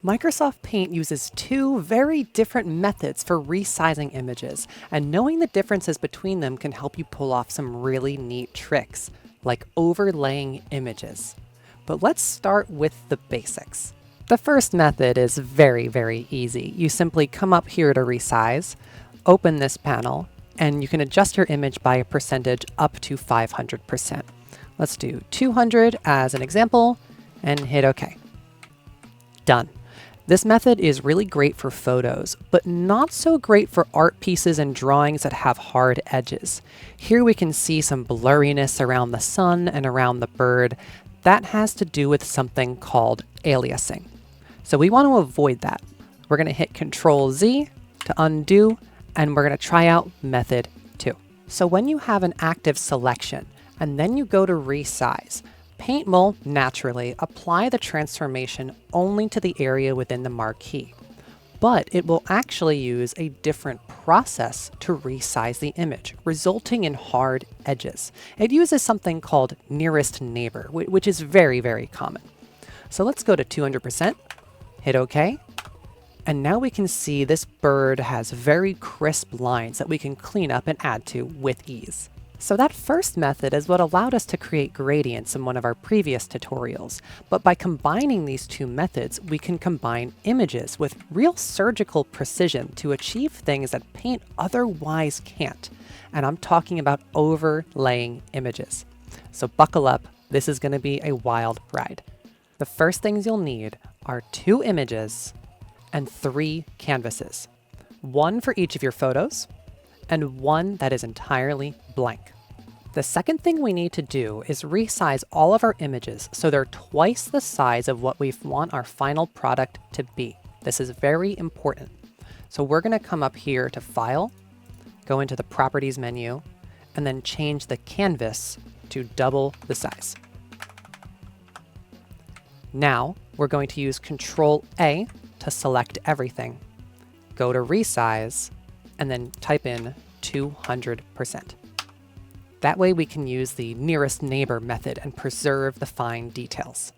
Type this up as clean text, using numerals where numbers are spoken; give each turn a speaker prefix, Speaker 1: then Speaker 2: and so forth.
Speaker 1: Microsoft Paint uses two very different methods for resizing images, and knowing the differences between them can help you pull off some really neat tricks, like overlaying images. But let's start with the basics. The first method is very easy. You simply come up here to Resize, open this panel, and you can adjust your image by a percentage up to 500%. Let's do 200 as an example, and hit OK. Done. This method is really great for photos, but not so great for art pieces and drawings that have hard edges. Here we can see some blurriness around the sun and around the bird. That has to do with something called aliasing. So we want to avoid that. We're going to hit Control-Z to undo, and we're going to try out method 2. So when you have an active selection, and then you go to Resize, Paint will, naturally, apply the transformation only to the area within the marquee, but it will actually use a different process to resize the image, resulting in hard edges. It uses something called nearest neighbor, which is very common. So let's go to 200%, hit OK, and now we can see this bird has very crisp lines that we can clean up and add to with ease. So that first method is what allowed us to create gradients in one of our previous tutorials. But by combining these two methods, we can combine images with real surgical precision to achieve things that Paint otherwise can't. And I'm talking about overlaying images. So buckle up, this is going to be a wild ride. The first things you'll need are 2 images and 3 canvases. 1 for each of your photos, and 1 that is entirely blank. The second thing we need to do is resize all of our images so they're twice the size of what we want our final product to be. This is very important. So we're going to come up here to File, go into the Properties menu, and then change the canvas to double the size. Now we're going to use Control-A to select everything. Go to Resize, and then type in 200%. That way we can use the nearest neighbor method and preserve the fine details.